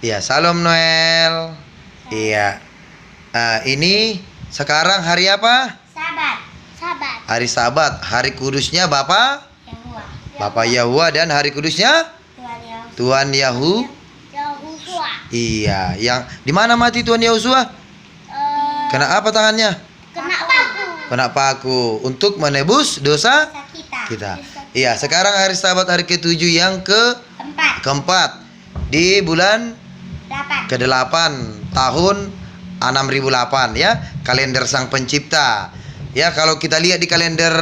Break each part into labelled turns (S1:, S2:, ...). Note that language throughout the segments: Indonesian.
S1: Iya, Salam Noel. Iya. Ini sekarang hari apa?
S2: Sabat.
S1: Hari Sabat. Hari kudusnya Bapak
S2: Yahuwah.
S1: Yahuwah, dan hari kudusnya Tuhan
S2: Yahuwah.
S1: Iya, yang di mana mati Tuhan Yehuwa? Kena apa tangannya?
S2: Kena paku.
S1: Kena paku untuk menebus dosa kita. Iya, sekarang hari Sabat, hari ke-7 yang keempat di bulan ke-8 tahun 6008 ya, kalender Sang Pencipta. Ya, kalau kita lihat di kalender,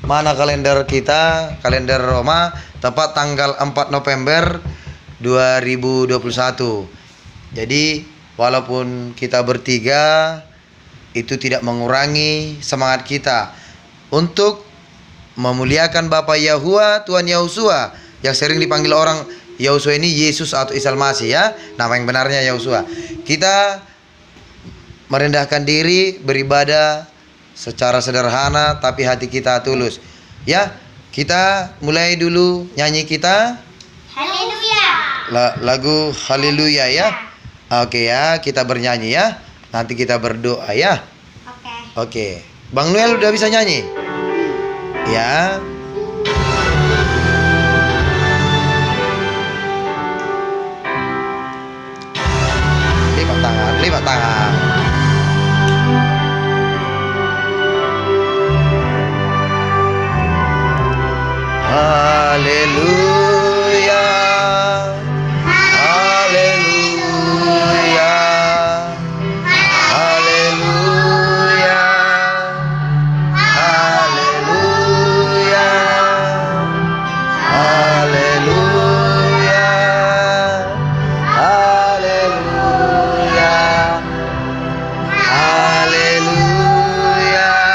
S1: mana kalender kita, kalender Roma, tepat tanggal 4 November 2021. Jadi walaupun kita bertiga, itu tidak mengurangi semangat kita untuk memuliakan Bapa Yahuwah, Tuhan Yehuwa, yang sering dipanggil orang Yehuwa ini Yesus atau Isa Masih ya. Nama yang benarnya Yehuwa. Kita merendahkan diri, beribadah secara sederhana tapi hati kita tulus. Ya, kita mulai dulu nyanyi kita.
S2: Haleluya.
S1: Lagu Haleluya ya. Oke ya, kita bernyanyi ya. Nanti kita berdoa ya. Oke. Bang Noel udah bisa nyanyi? Ya. Lipat tangan. Haleluya. Haleluya. Haleluya. Haleluya. Haleluya. Haleluya. Haleluya. Haleluya.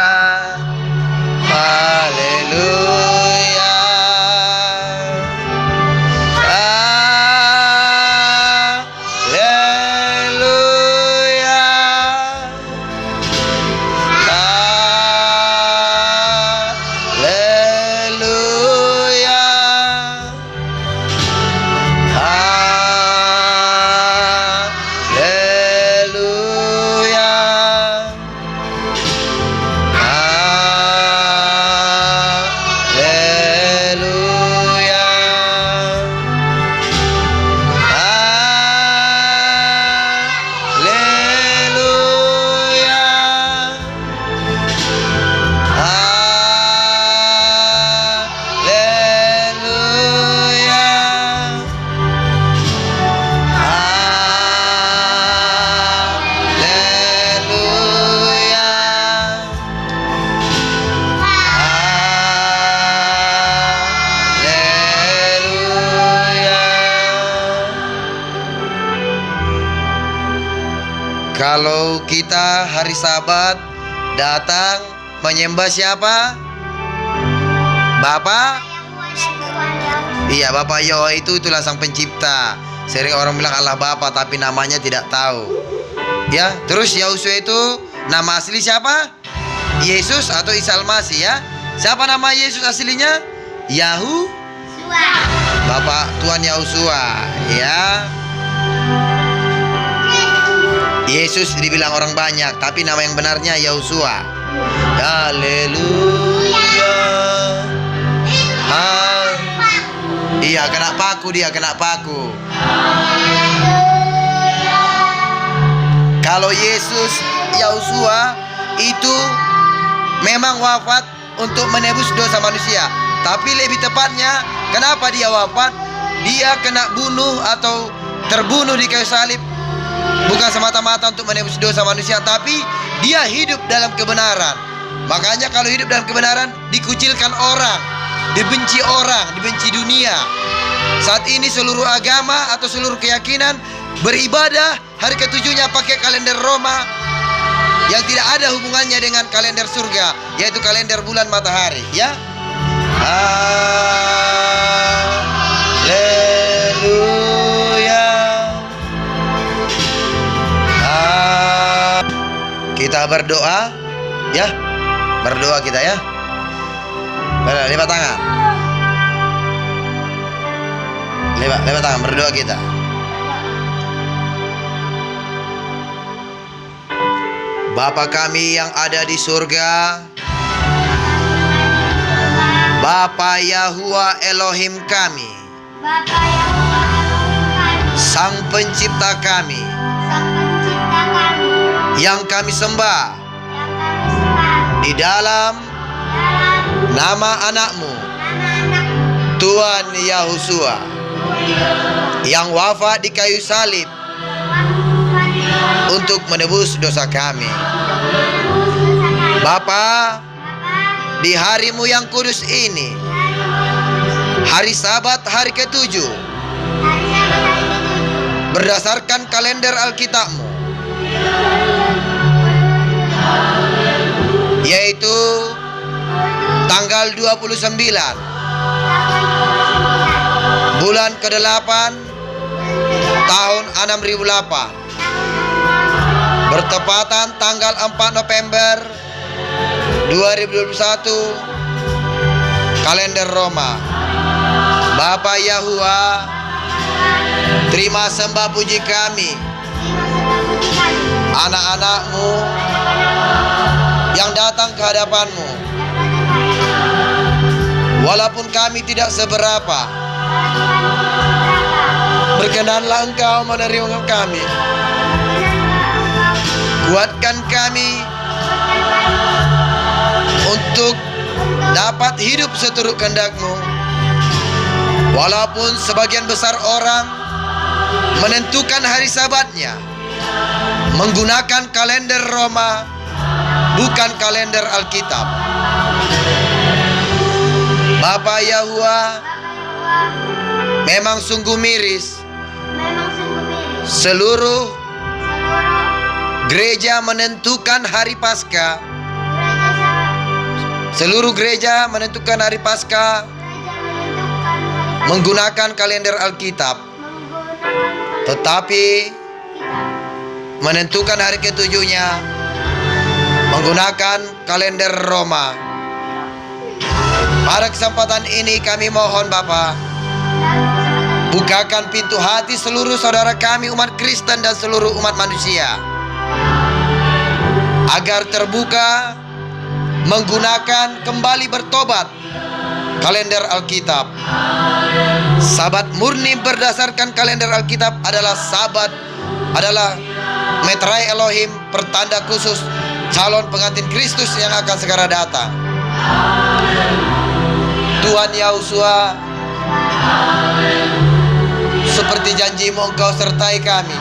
S1: Kalau kita hari Sabat datang menyembah siapa? Bapak? Iya, Bapak Yahuwah itulah Sang Pencipta. Sering orang bilang Allah Bapa tapi namanya tidak tahu. Ya, terus Yehuwa itu nama asli siapa? Yesus atau Isa Masih ya. Siapa nama Yesus aslinya? Yahuwah. Bapak Tuhan Yehuwa ya. Yesus dibilang orang banyak, tapi nama yang benarnya Yehuwa. Haleluya. Iya, kena paku dia, kena paku. Kalau Yesus Yehuwa itu memang wafat untuk menebus dosa manusia, tapi lebih tepatnya kenapa dia wafat? Dia kena bunuh atau terbunuh di kayu salib. Bukan semata-mata untuk menebus dosa manusia, tapi dia hidup dalam kebenaran. Makanya kalau hidup dalam kebenaran, dikucilkan orang, dibenci orang, dibenci dunia. Saat ini seluruh agama atau seluruh keyakinan beribadah hari ke-7-nya pakai kalender Roma yang tidak ada hubungannya dengan kalender surga, yaitu kalender bulan matahari ya. Haleluya. Kita berdoa ya. Berdoa kita ya. Lipat tangan. Lipat tangan, berdoa kita. Bapa kami yang ada di surga, Bapa Yahuwa Elohim kami,
S2: Bapa yang kami,
S1: Sang Pencipta kami,
S2: Sang Pencipta kami,
S1: yang kami sembah
S2: yang kami sembah
S1: di dalam
S2: dalam
S1: nama anakmu,
S2: nama anakmu,
S1: Tuhan Yahusua, yang wafat di kayu salib untuk menebus dosa kami. Bapa, di harimu yang kudus ini, hari Sabat hari ke-7, berdasarkan kalender Alkitabmu, yaitu tanggal 29 bulan ke-8 tahun 6008, bertepatan tanggal 4 November 2021 kalender Roma. Bapa Yahuwa, terima sembah puji kami, anak-anakmu yang datang ke hadapanmu. Walaupun kami tidak seberapa, berkenanlah Engkau menerima kami. Kuatkan kami untuk dapat hidup seturut kehendak-Mu. Walaupun sebagian besar orang menentukan hari Sabatnya menggunakan kalender Roma, bukan kalender Alkitab. Bapa Yahuwa, memang sungguh miris seluruh gereja menentukan hari Paskah. Seluruh gereja menentukan hari Paskah menggunakan kalender Alkitab, tetapi menentukan hari ke-7-nya menggunakan kalender Roma. Pada kesempatan ini kami mohon Bapa, bukakan pintu hati seluruh saudara kami umat Kristen dan seluruh umat manusia, agar terbuka menggunakan kembali bertobat kalender Alkitab. Sabat murni berdasarkan kalender Alkitab adalah Metrai Elohim, pertanda khusus calon pengantin Kristus yang akan segera datang. Tuhan Yahusua, seperti janji-Mu Engkau sertai kami.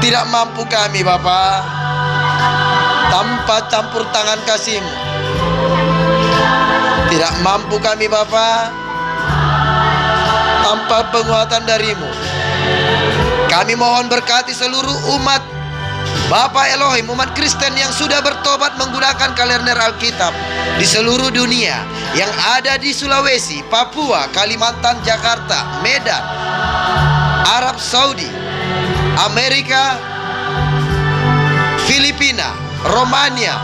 S1: Tidak mampu kami Bapa tanpa campur tangan kasih-Mu. Tidak mampu kami Bapa tanpa penguatan dari-Mu. Kami mohon berkati seluruh umat Bapa Elohim, umat Kristen yang sudah bertobat menggunakan kalender Alkitab di seluruh dunia, yang ada di Sulawesi, Papua, Kalimantan, Jakarta, Medan, Arab Saudi, Amerika, Filipina, Romania,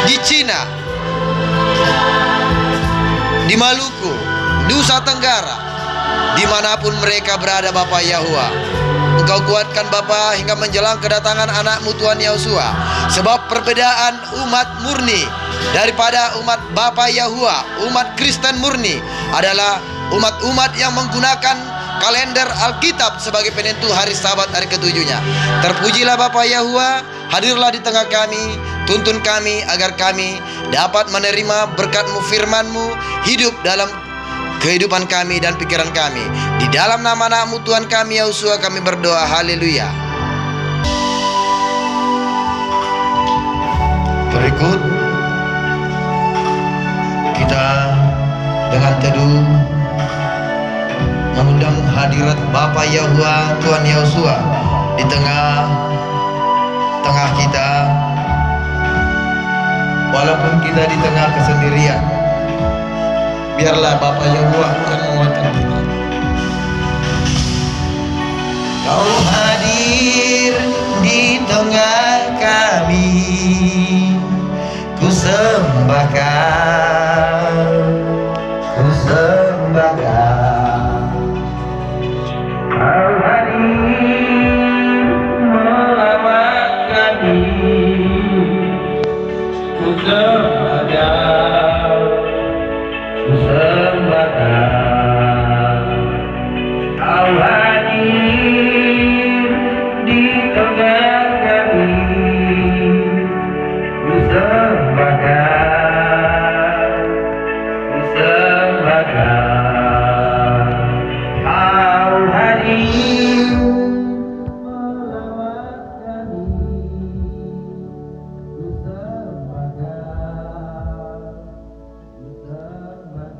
S1: di Cina, di Maluku, Nusa Tenggara, dimanapun mereka berada Bapa Yahuwa. Engkau kuatkan Bapa hingga menjelang kedatangan anak-Mu Tuhan Yahusua. Sebab perbedaan umat murni daripada umat Bapa Yahuwa, umat Kristen murni, adalah umat-umat yang menggunakan kalender Alkitab sebagai penentu hari Sabat hari ke-7-nya. Terpujilah Bapa Yahuwa, hadirlah di tengah kami, tuntun kami agar kami dapat menerima berkat-Mu, firman-Mu, hidup dalam kehidupan kami dan pikiran kami. Di dalam nama anak-Mu Tuhan kami Yahusua kami berdoa. Haleluya. Berikut kita dengan teduh mengundang hadirat Bapa Yahuwa Tuhan Yahusua di tengah kita. Walaupun kita di tengah kesendirian, biarlah Bapa Yahuwa akan menguatkan kita. Kau hadir di tengah kami, ku sembahkan, ku sembahkan. Kau hadir ku sembahkan. Kau hadir di tengah kami, ku sembahkan, ku sembahkan. Kau hadir melawat kami, ku sembahkan, ku sembahkan.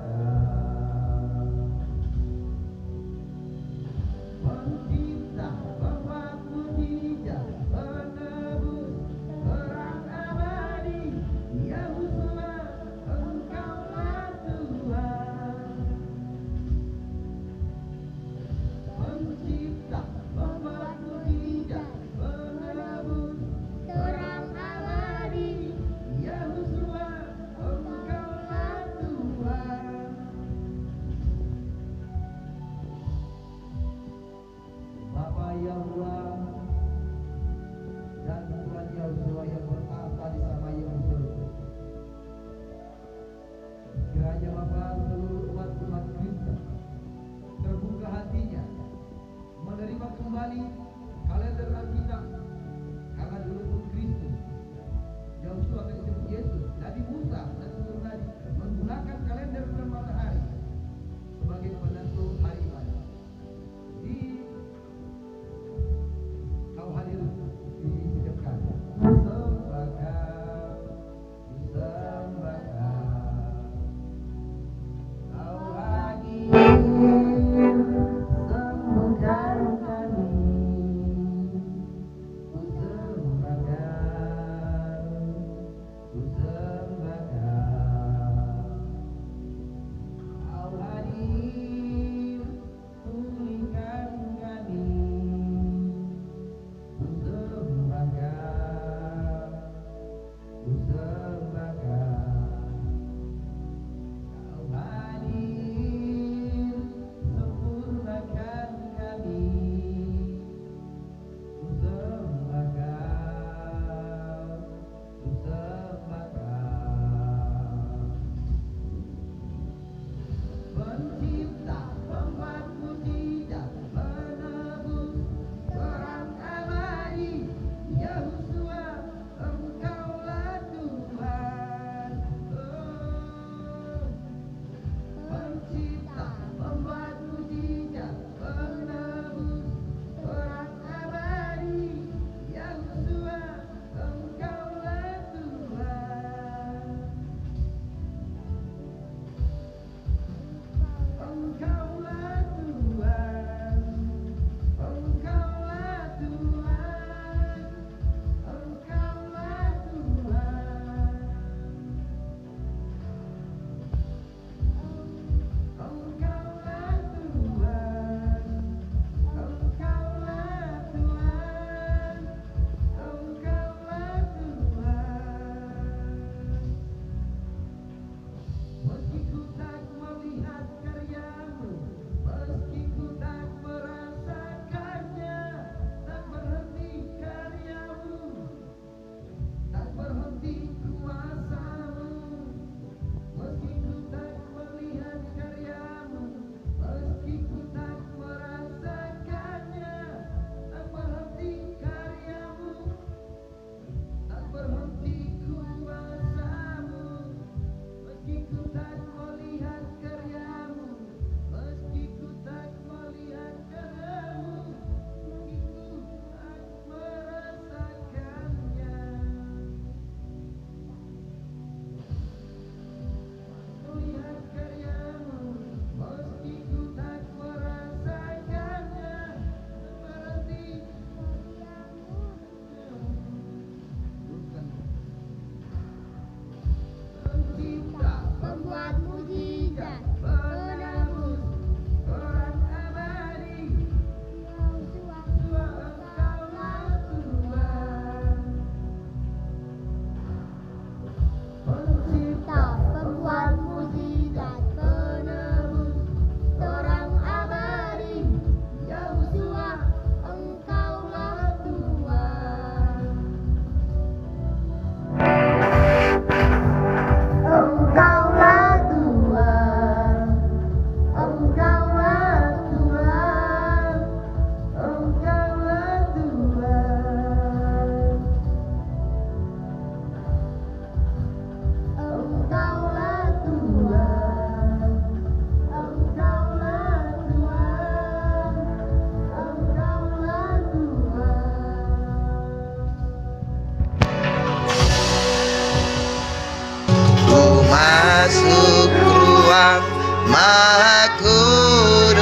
S1: Maha Kudus,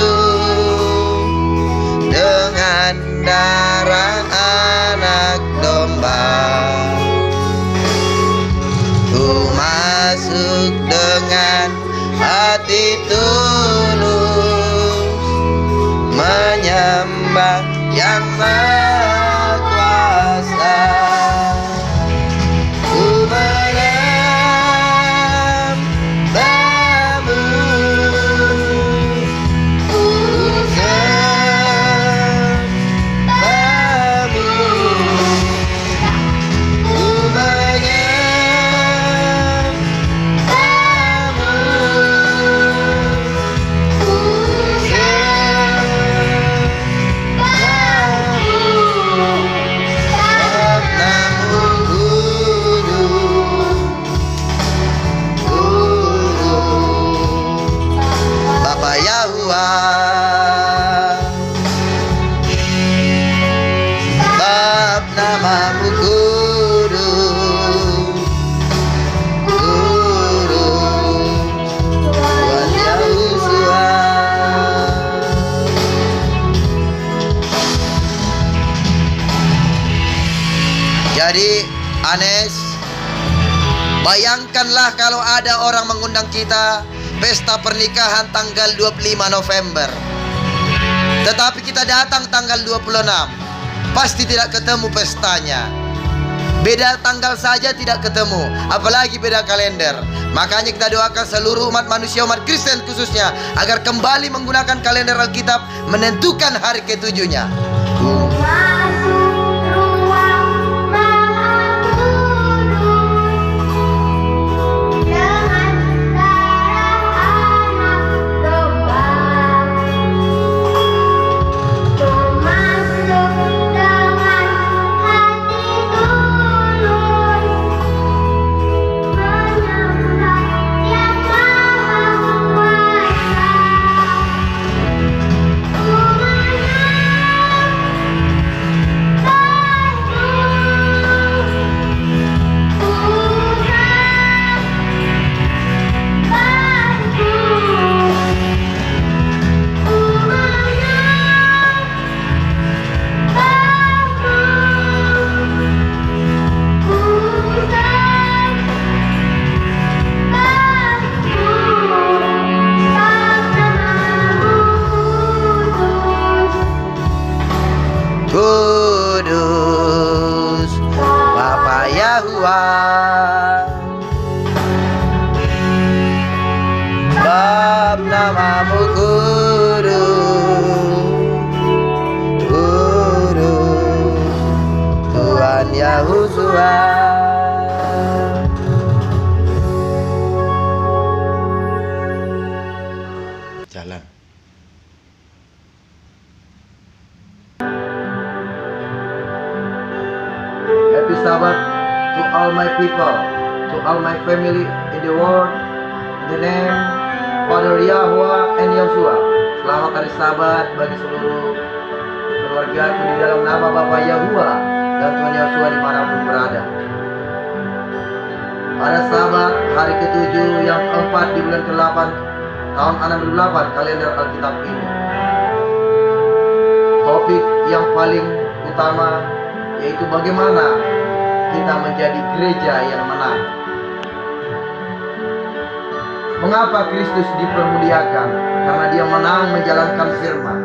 S1: dengan darah anak domba. Ku masuk dengan hati tulus, menyembah yang Maha Kuasa. Ku menyembahmu, ku sembahmu, ku menyembahmu, ku Bapa Yahuwah, bab namamu kudus, kudus, Tuhan Yahushua. Jadi Anes, bayangkanlah kalau ada orang mengundang kita pesta pernikahan tanggal 25 November, tetapi kita datang tanggal 26, pasti tidak ketemu pestanya. Beda tanggal saja tidak ketemu, apalagi beda kalender. Makanya kita doakan seluruh umat manusia, umat Kristen khususnya, agar kembali menggunakan kalender Alkitab menentukan hari ketujuhnya.
S2: Masuk ruang Maha Kudus, dengan darah anak domba. Ku masuk dengan hati tulus, menyembah yang Maha Kuasa. Ku
S1: Kudus, Bapa Yahuwah, bab namamu kudus, kudus, Tuhan Yahushua. Jalan. Happy Sabbath to all my people, to all my family in the world, in the name Father Yahweh and Yeshua. Selamat hari Sabat bagi seluruh keluargaku di dalam nama Bapa Yahweh dan Tuhan Yeshua dimanapun berada. Pada Sabat hari ke-7 yang keempat di bulan ke-8 tahun 68 kalender Alkitab ini, topik yang paling utama yaitu bagaimana kita menjadi gereja yang menang. Mengapa Kristus dipermuliakan? Karena dia menang menjalankan firman.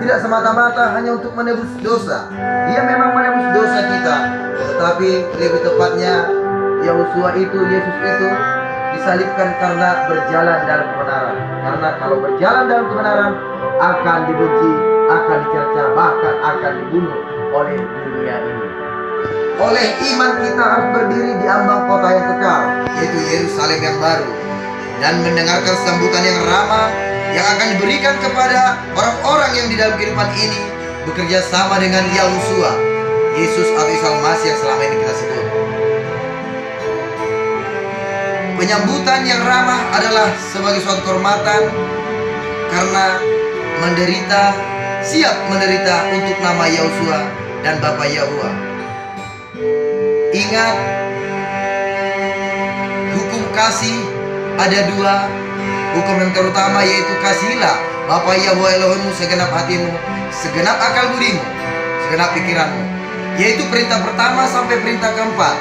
S1: Tidak semata-mata hanya untuk menebus dosa. Dia memang menebus dosa kita, tetapi lebih tepatnya Yesus itu disalibkan karena berjalan dalam kebenaran. Karena kalau berjalan dalam kebenaran akan dibenci, akan dicerca, bahkan akan dibunuh oleh dunia ini. Oleh iman kita harus berdiri di ambang kota yang kekal, yaitu Yerusalem yang baru, dan mendengarkan sambutan yang ramah yang akan diberikan kepada orang-orang yang di dalam kehidupan ini bekerja sama dengan Yahushua, Yesus atau Isa Al-Masih yang selama ini kita sebut. Penyambutan yang ramah adalah sebagai suatu kehormatan karena menderita, siap menderita untuk nama Yahushua dan Bapa Yahuwah. Ingat, hukum kasih ada dua, hukum yang terutama yaitu kasihilah Bapa Yahweh Elohimmu segenap hatimu, segenap akal budimu, segenap pikiranmu. Yaitu perintah pertama sampai perintah keempat.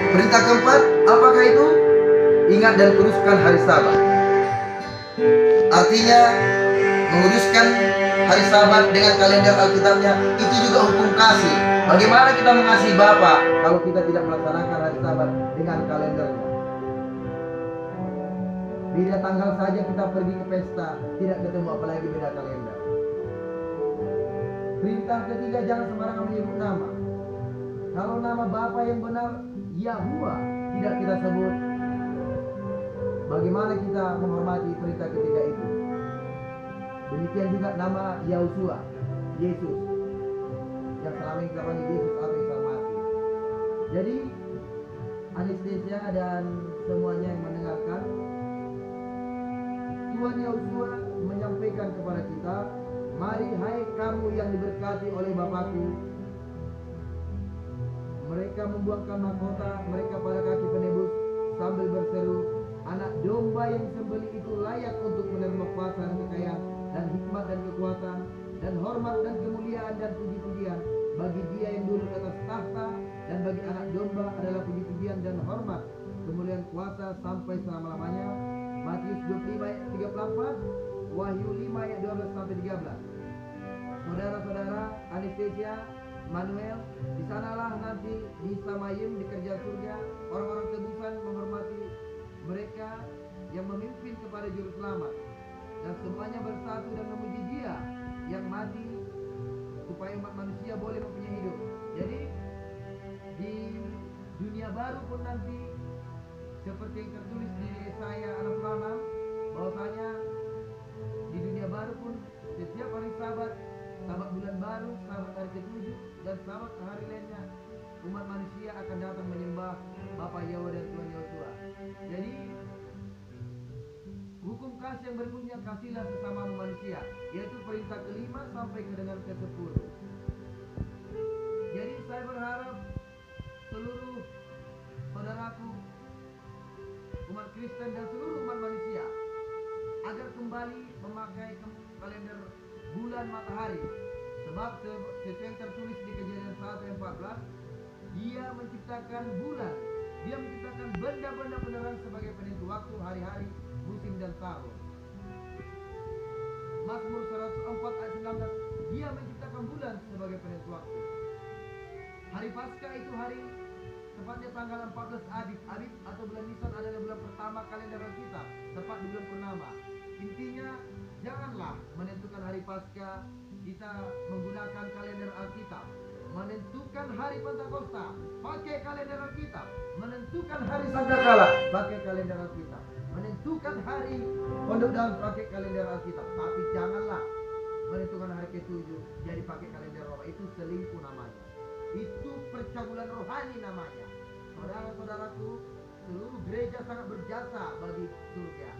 S1: Perintah keempat, apakah itu? Ingat dan kuduskan hari Sabat. Artinya menguduskan hari Sabat dengan kalender Alkitabnya, itu juga hukum kasih. Bagaimana kita mengasihi Bapa kalau kita tidak melaksanakan hari Sabat dengan kalendernya? Beda tanggal saja kita pergi ke pesta, tidak ketemu, apalagi beda kalender. Perintah ketiga, jangan sembarangan menyebut nama. Kalau nama Bapa yang benar Yahuwa tidak kita sebut, bagaimana kita menghormati perintah ketiga itu? Demikian juga nama Yahusua, Yesus, yang selama ini kita panggil Yesus atau Isa mati. Jadi anestesia dan semuanya yang mendengarkan, Tuhan Yahusua menyampaikan kepada kita, mari hai kamu yang diberkati oleh Bapakku. Mereka membuangkan mahkota mereka pada kaki penebus sambil berseru, anak domba yang disembelih itu layak untuk menerima kuasa dan kekayaan dan hikmat dan kekuatan dan hormat dan kemuliaan dan puji-pujian bagi dia yang duduk di atas tahta, dan bagi anak domba adalah puji-pujian dan hormat, kemuliaan, kuasa sampai selama-lamanya. Matius 25 ayat 34, Wahyu 5 ayat 12 sampai 13. Saudara-saudara, anestesia Manuel, di sanalah nanti di Samayim, di kerja surga, orang-orang tebusan menghormati mereka yang memimpin kepada juru selamat, dan semuanya bersatu dan memuji Dia yang mati supaya umat manusia boleh mempunyai hidup. Jadi di dunia baru pun nanti seperti yang tertulis di Yesaya 66, bahwasanya di dunia baru pun setiap hari Sabat, Sabat bulan baru, Sabat hari ke-7, dan Sabat hari lainnya, umat manusia akan datang menyembah Bapa Yahweh dan Tuhan Yosua. Jadi hukum kasih yang berikutnya, kasihlah sesama manusia, yaitu perintah kelima sampai ke dengan ke-10. Jadi saya berharap seluruh saudaraku, umat Kristen dan seluruh umat manusia, agar kembali memakai kalender bulan matahari. Sebab sesuai yang tertulis di Kejadian 1 ayat 14, Dia menciptakan bulan, Dia menciptakan benda-benda penerang sebagai penentu waktu, hari-hari, musim dan tahun. Mazmur 104 ayat 19, Dia menciptakan bulan sebagai penentu waktu. Hari Paskah itu hari, tepatnya tanggal 14 Abib. Abib atau bulan Nisan adalah bulan pertama kalender Alkitab, tepat di bulan purnama. Intinya, janganlah menentukan hari Paskah kita menggunakan kalender Alkitab. Menentukan hari Pentakosta, pakai kalender Alkitab. Menentukan hari Sangkakala, pakai kalender Alkitab. Menentukan hari Pondok Daun, pakai kalender Alkitab. Tapi janganlah menentukan hari ke-7 jadi pakai kalender Roma. Itu selingkuh namanya. Itu percabulan rohani namanya. Saudara-saudaraku, seluruh gereja sangat berjasa bagi surga.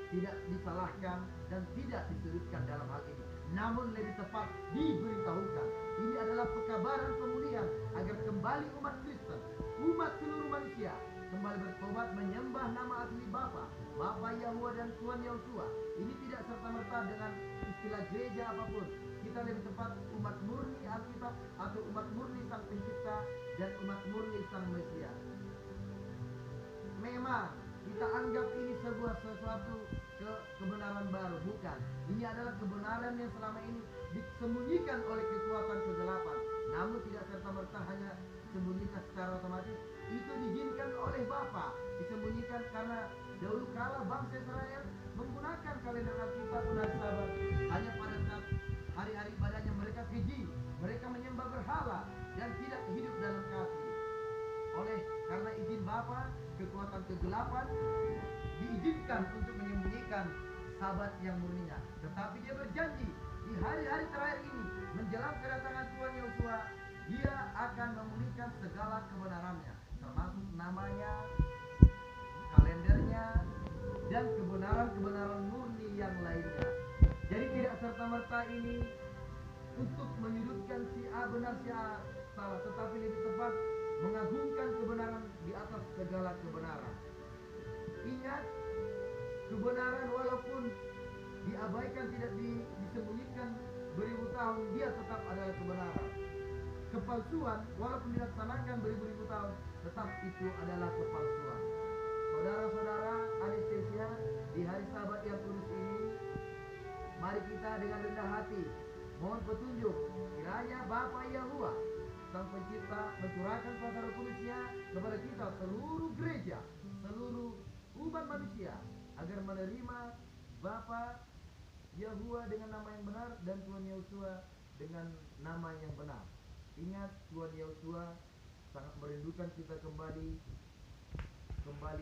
S1: Tidak disalahkan dan tidak disudutkan dalam hal ini, namun lebih tepat diberitahukan. Ini adalah pekabaran pemulihan agar kembali umat Kristen, umat seluruh manusia kembali bertobat menyembah nama asli Bapa Yahweh dan Tuhan Yosua. Ini tidak serta-merta dengan istilah gereja apapun. Kita lebih tepat umat murni Alkitab atau umat murni Sang Pencipta dan umat murni Sang Mesias. Memang kita anggap ini sesuatu kebenaran baru, bukan. Ini adalah kebenaran yang selama ini disembunyikan oleh kekuatan kegelapan. Namun tidak serta-merta hanya disembunyikan secara otomatis. Itu diizinkan oleh Bapa, disembunyikan karena dahulu kala bangsa Israel menggunakan kalender Alkitab dan Sabat hanya pada saat hari-hari ibadahnya mereka keji, mereka menyembah berhala dan tidak hidup dalam kasih. Oleh karena izin Bapa, kekuatan kegelapan diizinkan untuk menyembunyikan Sabat yang murninya. Tetapi Dia berjanji di hari-hari terakhir ini menjelang kedatangan Tuhan Yosua, Dia akan memulihkan segala kebenarannya, termasuk namanya, kalendernya, dan kebenaran-kebenaran murni yang lainnya. Jadi tidak serta-merta ini untuk menyudutkan si A benar si A salah, tetapi lebih tepat mengagungkan kebenaran di atas segala kebenaran. ingat, kebenaran walaupun diabaikan, tidak disembunyikan beribu tahun, dia tetap adalah kebenaran. Kepalsuan walaupun dilaksanakan beribu-ribu tahun, tetap itu adalah kepalsuan. Saudara-saudara, anestesia di hari Sabat yang kudus ini, mari kita dengan rendah hati mohon petunjuk. Kiranya Bapa Yahuwah, Sang Pencipta, mencurahkan kuasa Roh Kudus-Nya kepada kita, seluruh gereja, seluruh umat manusia, agar menerima Bapa Yahuwah dengan nama yang benar dan Tuhan Yosua dengan nama yang benar. Ingat, Tuhan Yosua sangat merindukan kita kembali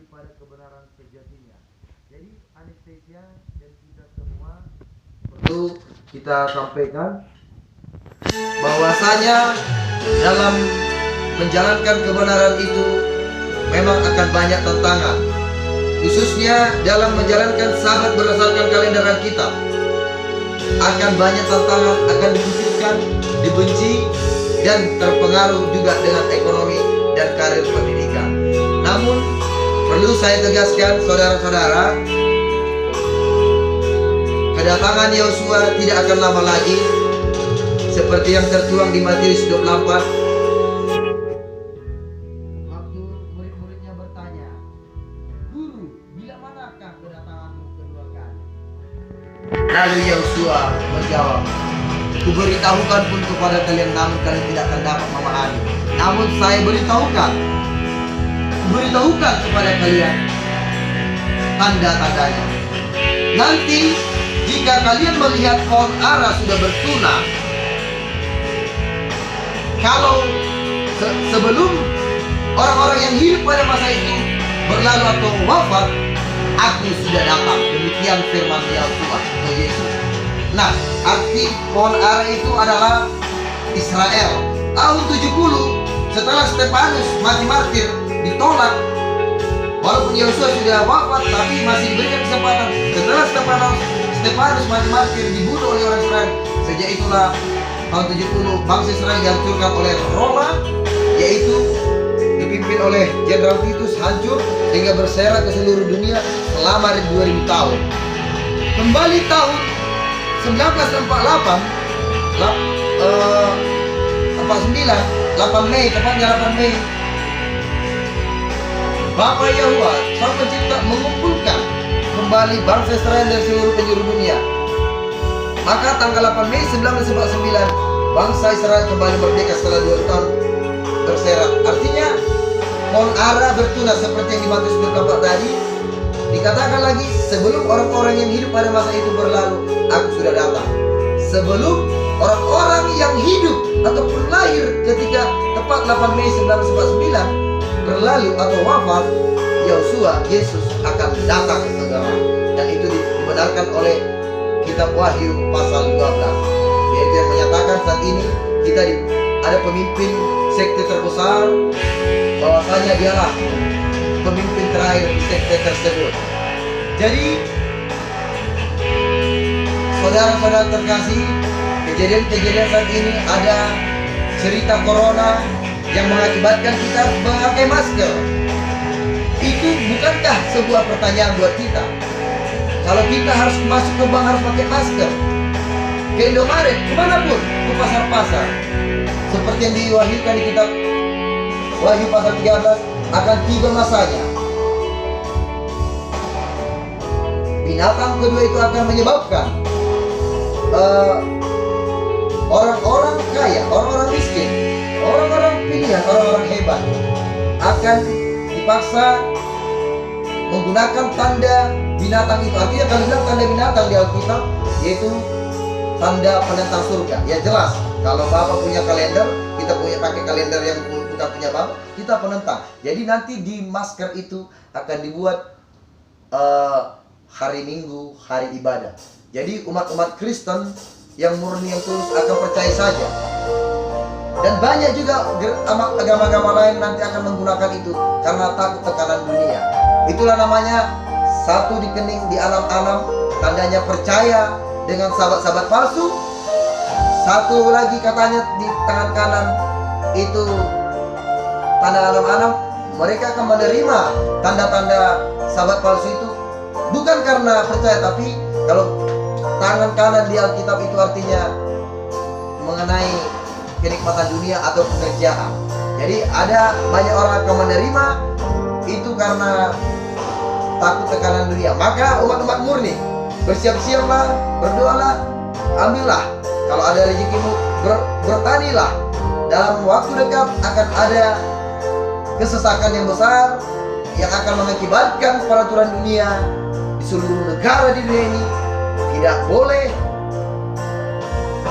S1: pada kebenaran sejatinya. Jadi anestesia dan kita semua perlu kita sampaikan bahwasanya dalam menjalankan kebenaran itu memang akan banyak tantangan, khususnya dalam menjalankan Sabat berdasarkan kalender Alkitab. Akan banyak tantangan, akan dikucilkan, dibenci, dan terpengaruh juga dengan ekonomi dan karir pendidikan. Namun perlu saya tegaskan, saudara-saudara, kedatangan Yosua tidak akan lama lagi, seperti yang tertuang di Matius 24. Waktu murid-muridnya bertanya, "Guru, bila manakah kedatanganmu kedua kali?" Lalu Yosua menjawab, "Kuberitahukan pun kepada kalian, namun kalian tidak akan dapat memahami. Namun saya beritahukan kepada kalian tanda-tandanya. Nanti jika kalian melihat pohon ara sudah bertunas, kalau sebelum orang-orang yang hidup pada masa itu berlalu atau wafat, aku sudah datang." Demikian firman Yahweh atau Yesus. Nah, arti pohon ara itu adalah Israel. Tahun 70 setelah Stefanus mati martir, ditolak. Walaupun Yosua sudah wafat, tapi masih diberikan kesempatan. Setelah Stefanus mati martir, dibunuh oleh orang Israel. Sejak itulah tahun 70 bangsa Israel dihancurkan oleh Roma, yaitu dipimpin oleh Jenderal Titus, hancur sehingga berserak ke seluruh dunia selama 2000 tahun. Kembali tahun 1948, 8 Mei, tepatnya 8 Mei, Bapa Yahuwah, Sang Pencipta, mengumpulkan kembali bangsa Israel dari seluruh penjuru dunia. Maka tanggal 8 Mei 1949, bangsa Israel kembali merdeka setelah 2 tahun berserak. Artinya pohon ara bertunas seperti yang di Matius 24 tadi. Dikatakan lagi, sebelum orang-orang yang hidup pada masa itu berlalu, aku sudah datang. Sebelum orang-orang yang hidup ataupun lahir ketika tepat 8 Mei 1949 berlalu atau wafat, Yosua, Yesus akan datang segera. Dan itu dibenarkan oleh kitab Wahyu pasal 12, yaitu yang menyatakan saat ini kita ada pemimpin sekte terbesar, bahwasanya dialah pemimpin terakhir di sekte tersebut. Jadi saudara-saudara terkasih, kejadian-kejadian saat ini ada cerita corona yang mengakibatkan kita memakai masker. Itu bukankah sebuah pertanyaan buat kita? Kalau kita harus masuk ke bank harus pakai masker, ke Indomaret, kemanapun, ke pasar-pasar, seperti yang diwahyukan di kitab Wahyu pasal 13, akan tiba masanya. Binatang kedua itu akan menyebabkan orang-orang kaya, orang-orang miskin, orang-orang pilihan, orang-orang hebat akan dipaksa menggunakan tanda binatang itu. Artinya kalau bilang tanda binatang di Alkitab, yaitu tanda penentang surga. Ya jelas, kalau Bapak punya kalender, kita pakai kalender yang bukan punya Bapak, kita penentang. Jadi nanti di masker itu akan dibuat hari Minggu, hari ibadah. Jadi umat-umat Kristen yang murni, yang tulus akan percaya saja. Dan banyak juga agama-agama lain nanti akan menggunakan itu karena takut tekanan dunia. Itulah namanya satu di kening, di anam-anam, tandanya percaya dengan sahabat-sahabat palsu. Satu lagi katanya di tangan kanan itu tanda anam-anam. Mereka akan menerima tanda-tanda sahabat palsu itu bukan karena percaya, tapi kalau tangan kanan di Alkitab itu artinya mengenai kenikmatan dunia atau pekerjaan. Jadi ada banyak orang akan menerima itu karena takut tekanan dunia. Maka umat-umat murni, bersiap-siaplah, berdoalah, ambillah. Kalau ada rezekimu, bertanilah. Dalam waktu dekat akan ada kesesakan yang besar yang akan mengakibatkan peraturan dunia di seluruh negara di dunia ini tidak boleh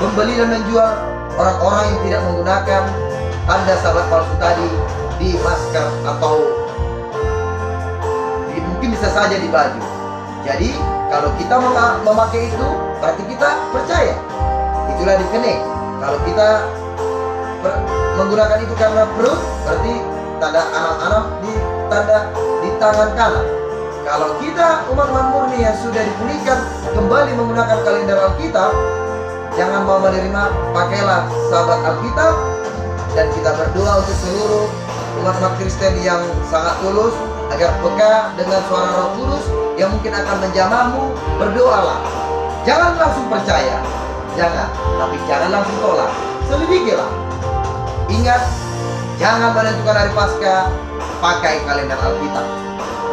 S1: membeli dan menjual orang-orang yang tidak menggunakan tanda sahabat palsu tadi di masker atau mungkin bisa saja di baju. Jadi kalau kita memakai itu berarti kita percaya. Itulah dikening. Kalau kita menggunakan itu karena perut, berarti tanda anak-anak di tangan kanan. Kalau kita umat murni yang sudah dipulihkan kembali menggunakan kalender Alkitab, jangan mau menerima, pakailah sahabat Alkitab. Dan kita berdoa untuk seluruh umat-umat Kristen yang sangat tulus agar peka dengan suara Roh Kudus yang mungkin akan menjamahmu. Berdoalah, jangan langsung percaya, jangan, tapi jangan langsung tolak, selidikilah. Ingat, jangan menentukan hari Paskah pakai kalender Alkitab.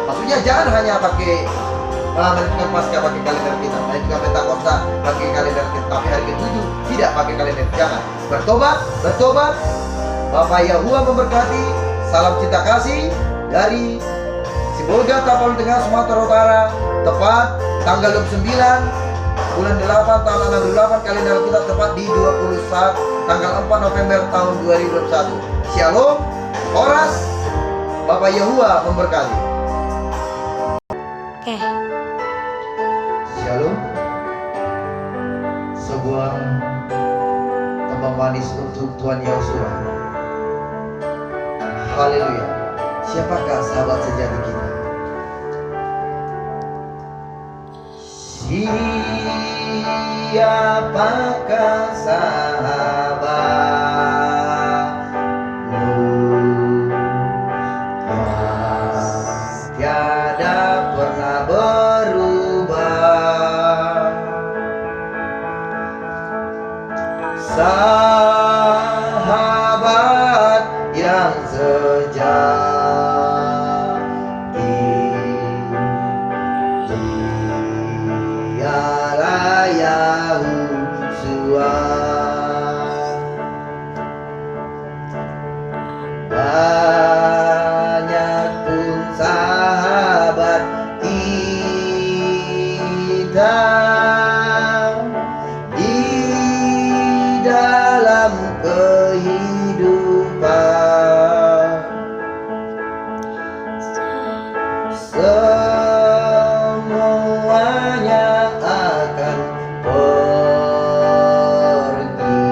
S1: Maksudnya jangan hanya pakai menentukan Paskah pakai kalender kita, menentukan Pentakosta pakai kalender kita, tapi hari ke-7 tidak pakai kalender. Jangan. Bertobat. Bapak Yahuwa memberkati. Salam cinta kasih dari Sibolga, Tapal Tengah, Sumatera Utara. Tepat tanggal 29 bulan 8 tahun 68, kalender kita tepat di 21 tanggal 4 November tahun 2021. Shalom, Horas, Bapak Yahuwa memberkati.
S2: Oke.
S1: Shalom. Sebuah tembang manis untuk Tuhan Yesus. Haleluya. Siapakah sahabat sejati kita? Siapakah sahabatmu yang tiada pernah berubah? Sahabat yang sejati, dialah Yahusua. Banyak pun sahabat kita di dalam kehidupan, semuanya akan pergi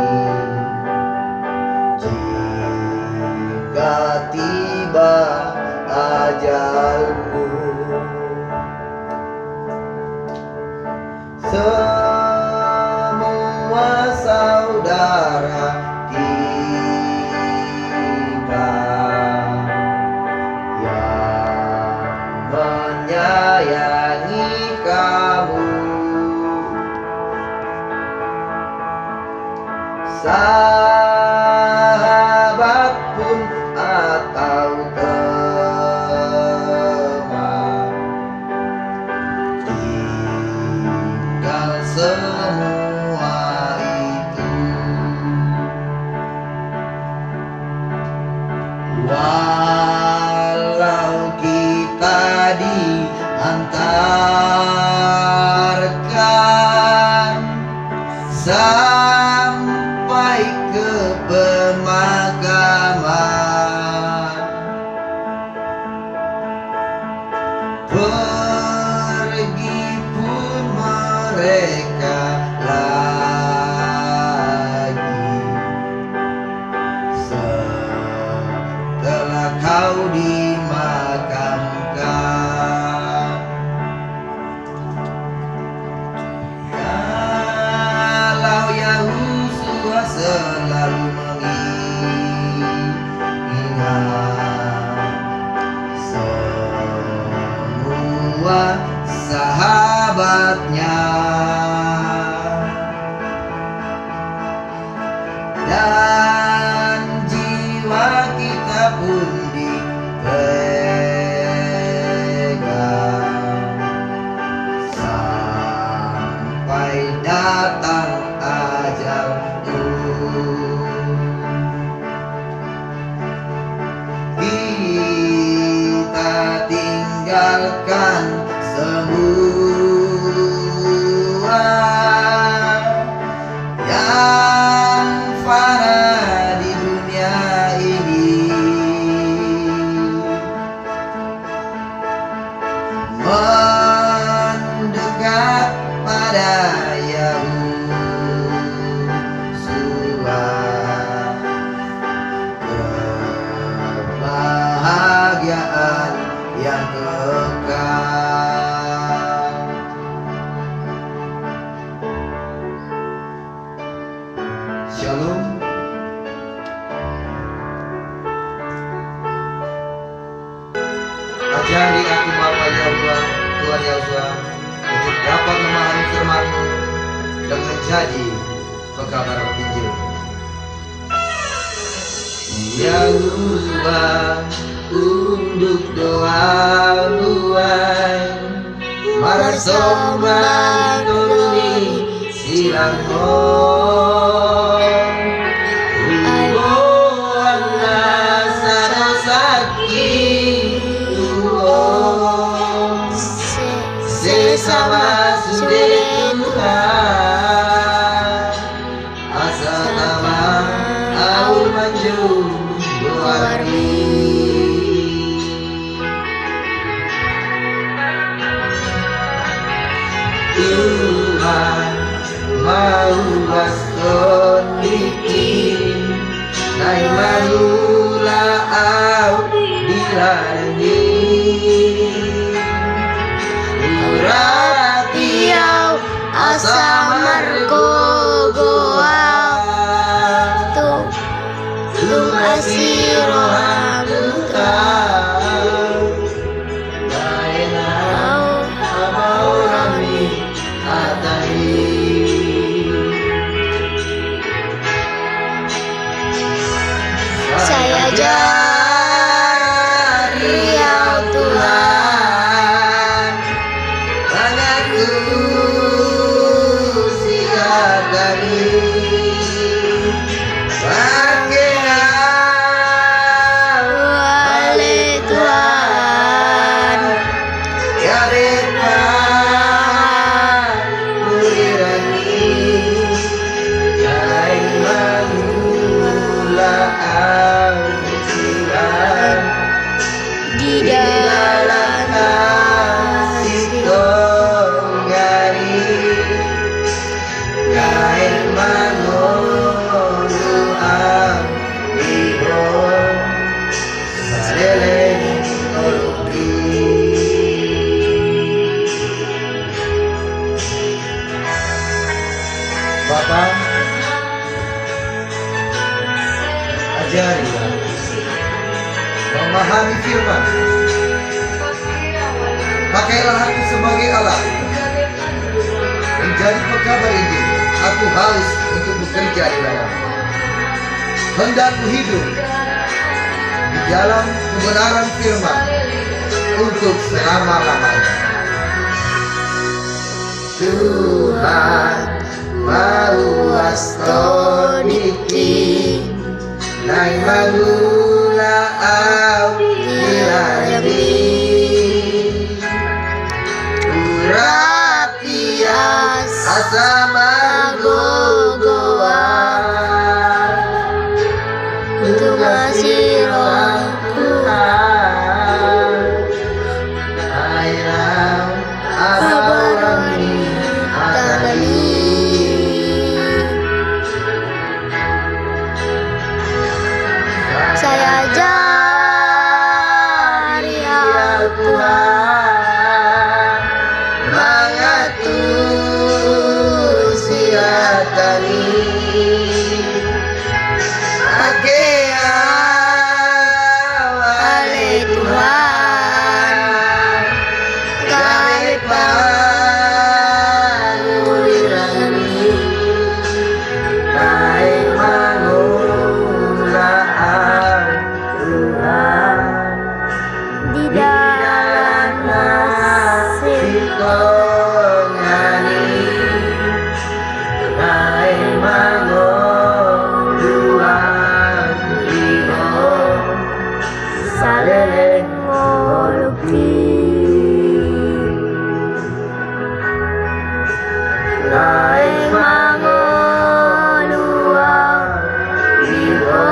S1: jika tiba ajalmu. Semua saudara kita yang menyayangi kamu, sahabat pun atau teman, tinggal semua itu. Walau kita diantarkan sampai ke pemakaman, pergi pun mereka lagi setelah kau dimakamkan. Kalau Yahusua selalu mengingat semua kuatnya, dan jiwa kita pun dipegang sampai datang ajal. Kita tinggalkan semua yang fana di dunia ini, mendekat pada Yahusua, kebahagiaan yang kekal. Shalom. Ajari aku Bapa Yahweh, Tuhan Yahweh, untuk dapat memahami firman-Mu dan menjadi pekabar Injil. Yahweh, untuk doa-doa marsombang tuni silang sama sudah Tuhan asa nama au manju doarmi. Tuhan mau baston bikin nai manula au dilarani Ratiau asa margogoa tung asiro hamuta daenau abaurami atani. Saya jari ya Tuhan, di dalam kasih tonggari kain manulu ambiho sadeleng oluki. Bapak, ajari memahami firman. Pakailah aku sebagai alat menjadi pekabar Injil. Aku haus untuk bekerja di dalam. Hendak ku hidup di dalam kebenaran firman untuk selama-lamanya. Tuhan mau astodiki nai magula au dilami urapias asama gogoa untuk masiro Tuhan airam abarani atani. Saya jari ya Tuhan mengatur
S2: saleleng ngoluki naik mangolua liho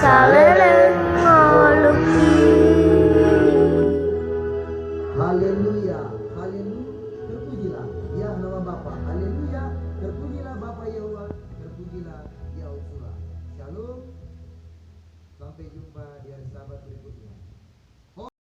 S2: saleleng ngoluki.
S1: Haleluya, haleluya, terpujilah ya nama Bapa. Haleluya, terpujilah Bapa Yahweh, terpujilah Yahushua. Shalom, sampai jumpa di hari Sabat berikutnya.